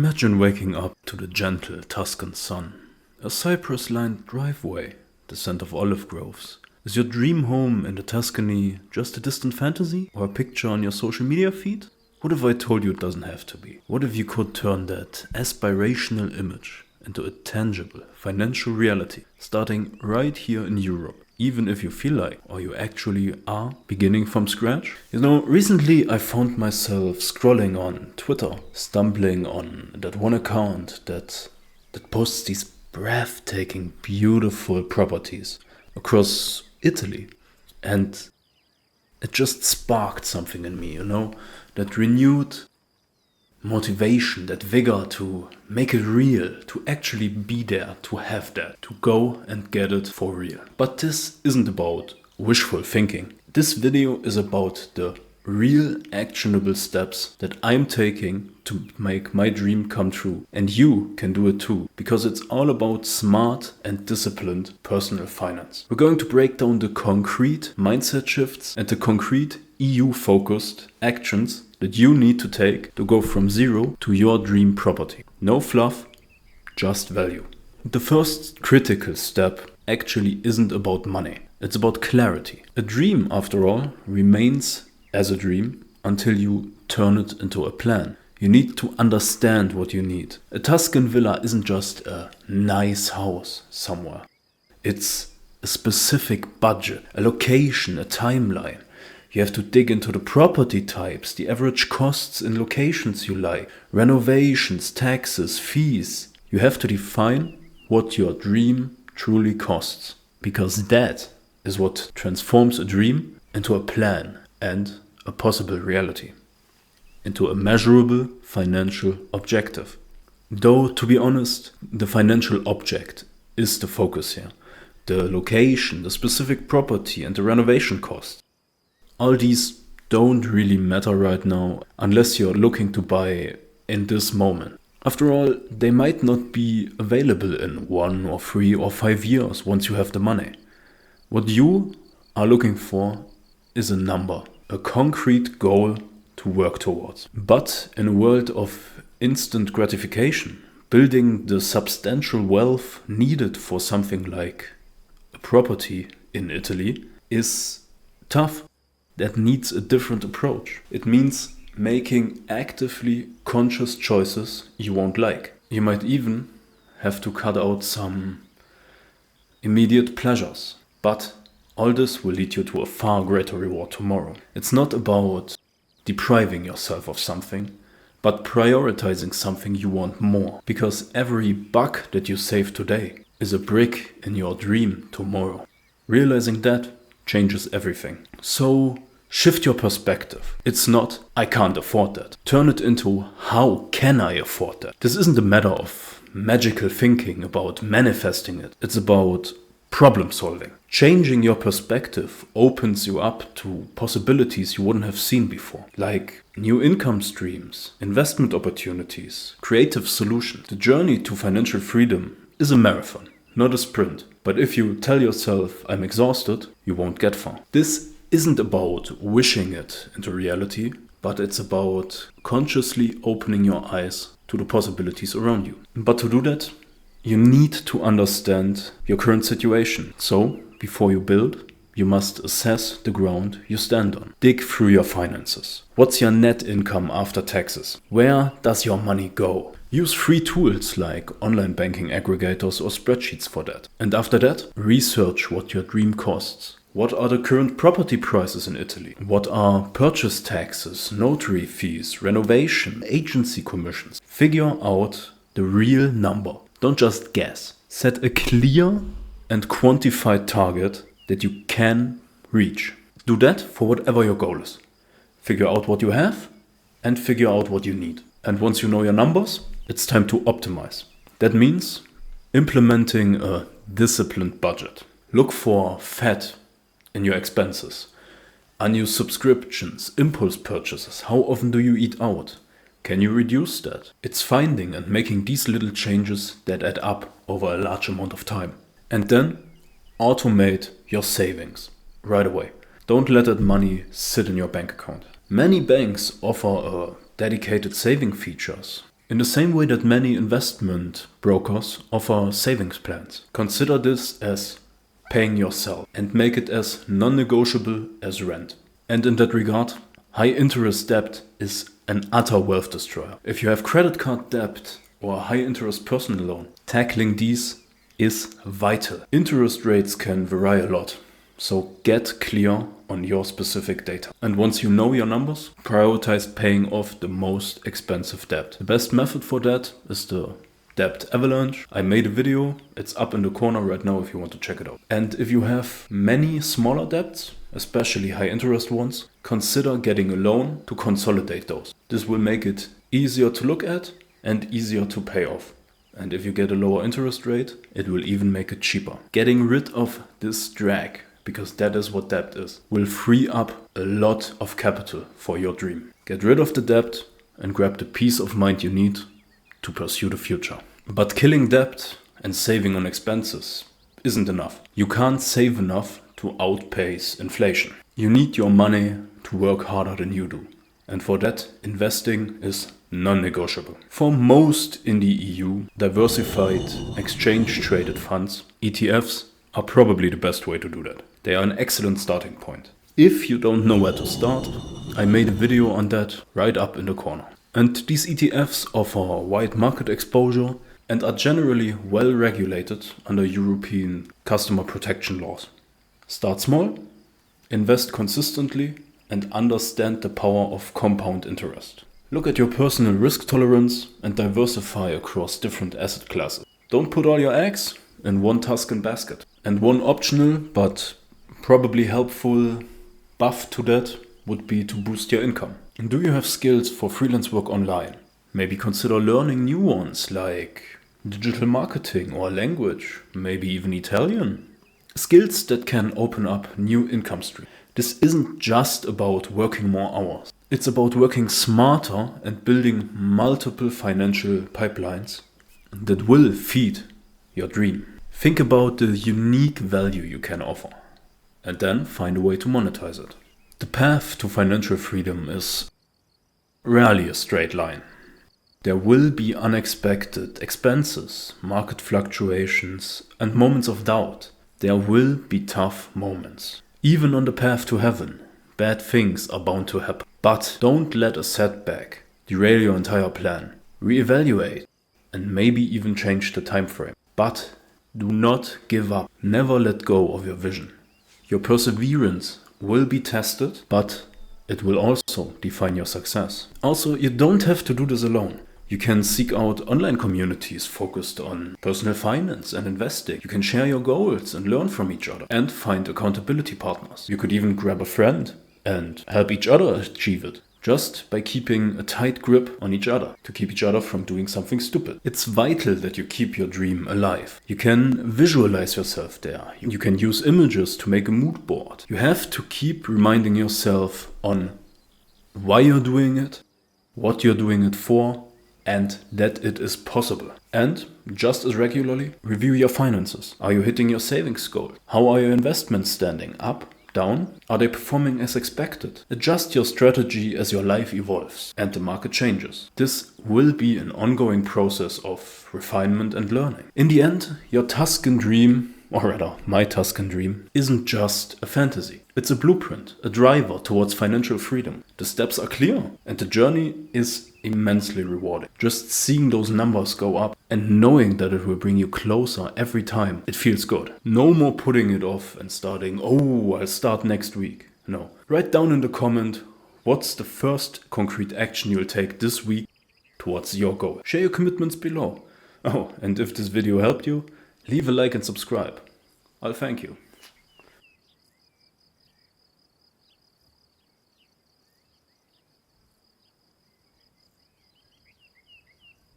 Imagine waking up to the gentle Tuscan sun, a cypress-lined driveway, the scent of olive groves. Is your dream home in the Tuscany just a distant fantasy or a picture on your social media feed? What if I told you it doesn't have to be? What if you could turn that aspirational image into a tangible financial reality, starting right here in Europe, even if you feel like, or you actually are, beginning from scratch? Recently I found myself scrolling on Twitter, stumbling on that one account that posts these breathtaking, beautiful properties across Italy. And it just sparked something in me, that renewed motivation, that vigor to make it real, to actually be there, to have that, to go and get it for real. But this isn't about wishful thinking. This video is about the real actionable steps that I'm taking to make my dream come true. And you can do it too, because it's all about smart and disciplined personal finance. We're going to break down the concrete mindset shifts and the concrete EU-focused actions that you need to take to go from zero to your dream property. No fluff, just value. The first critical step actually isn't about money. It's about clarity. A dream, after all, remains as a dream until you turn it into a plan. You need to understand what you need. A Tuscan villa isn't just a nice house somewhere. It's a specific budget, a location, a timeline. You have to dig into the property types, the average costs in locations you like, renovations, taxes, fees. You have to define what your dream truly costs, because that is what transforms a dream into a plan and a possible reality, into a measurable financial objective. Though, to be honest, the financial object is the focus here. The location, the specific property, and the renovation cost. All these don't really matter right now unless you're looking to buy in this moment. After all, they might not be available in 1 or 3 or 5 years once you have the money. What you are looking for is a number, a concrete goal to work towards. But in a world of instant gratification, building the substantial wealth needed for something like a property in Italy is tough. That needs a different approach. It means making actively conscious choices you won't like. You might even have to cut out some immediate pleasures. But all this will lead you to a far greater reward tomorrow. It's not about depriving yourself of something, but prioritizing something you want more. Because every buck that you save today is a brick in your dream tomorrow. Realizing that changes everything. So shift your perspective. It's not, I can't afford that. Turn it into, how can I afford that? This isn't a matter of magical thinking about manifesting it. It's about problem solving. Changing your perspective opens you up to possibilities you wouldn't have seen before, like new income streams, investment opportunities, creative solutions. The journey to financial freedom is a marathon, not a sprint. But if you tell yourself, I'm exhausted, you won't get far. This isn't about wishing it into reality, but it's about consciously opening your eyes to the possibilities around you. But to do that, you need to understand your current situation. So, before you build, you must assess the ground you stand on. Dig through your finances. What's your net income after taxes? Where does your money go? Use free tools like online banking aggregators or spreadsheets for that. And after that, research what your dream costs. What are the current property prices in Italy? What are purchase taxes, notary fees, renovation, agency commissions? Figure out the real number. Don't just guess. Set a clear and quantified target that you can reach. Do that for whatever your goal is. Figure out what you have and figure out what you need. And once you know your numbers, it's time to optimize. That means implementing a disciplined budget. Look for fat in your expenses. Unused subscriptions, impulse purchases. How often do you eat out? Can you reduce that? It's finding and making these little changes that add up over a large amount of time. And then automate your savings right away. Don't let that money sit in your bank account. Many banks offer dedicated saving features. In the same way that many investment brokers offer savings plans, consider this as paying yourself and make it as non-negotiable as rent. And in that regard, high interest debt is an utter wealth destroyer. If you have credit card debt or a high interest personal loan, tackling these is vital. Interest rates can vary a lot, so get clear on your specific data. And once you know your numbers, prioritize paying off the most expensive debt. The best method for that is the debt avalanche. I made a video, it's up in the corner right now if you want to check it out. And if you have many smaller debts, especially high interest ones, consider getting a loan to consolidate those. This will make it easier to look at and easier to pay off. And if you get a lower interest rate, it will even make it cheaper. Getting rid of this drag, because that is what debt is, will free up a lot of capital for your dream. Get rid of the debt and grab the peace of mind you need to pursue the future. But killing debt and saving on expenses isn't enough. You can't save enough to outpace inflation. You need your money to work harder than you do. And for that, investing is non-negotiable. For most in the EU, diversified exchange-traded funds, ETFs, are probably the best way to do that. They are an excellent starting point. If you don't know where to start, I made a video on that right up in the corner. And these ETFs offer wide market exposure and are generally well regulated under European customer protection laws. Start small, invest consistently, and understand the power of compound interest. Look at your personal risk tolerance and diversify across different asset classes. Don't put all your eggs in one Tuscan basket. And one optional but probably helpful buff to that would be to boost your income. And do you have skills for freelance work online? Maybe consider learning new ones like digital marketing or language, maybe even Italian. Skills that can open up new income streams. This isn't just about working more hours. It's about working smarter and building multiple financial pipelines that will feed your dream. Think about the unique value you can offer and then find a way to monetize it. The path to financial freedom is rarely a straight line. There will be unexpected expenses, market fluctuations, and moments of doubt. There will be tough moments. Even on the path to heaven, bad things are bound to happen. But don't let a setback derail your entire plan. Reevaluate and maybe even change the time frame. But do not give up. Never let go of your vision. Your perseverance will be tested, but it will also define your success. Also, you don't have to do this alone. You can seek out online communities focused on personal finance and investing. You can share your goals and learn from each other and find accountability partners. You could even grab a friend and help each other achieve it, just by keeping a tight grip on each other to keep each other from doing something stupid. It's vital that you keep your dream alive. You can visualize yourself there. You can use images to make a mood board. You have to keep reminding yourself on why you're doing it, what you're doing it for, and that it is possible. And just as regularly, review your finances. Are you hitting your savings goal? How are your investments standing? Up? Down? Are they performing as expected? Adjust your strategy as your life evolves and the market changes. This will be an ongoing process of refinement and learning. In the end, your Tuscan dream, or rather, my Tuscan dream, isn't just a fantasy. It's a blueprint, a driver towards financial freedom. The steps are clear and the journey is immensely rewarding. Just seeing those numbers go up and knowing that it will bring you closer every time, it feels good. No more putting it off and starting, I'll start next week. No. Write down in the comment, what's the first concrete action you'll take this week towards your goal. Share your commitments below. Oh, and if this video helped you, leave a like and subscribe. I'll thank you.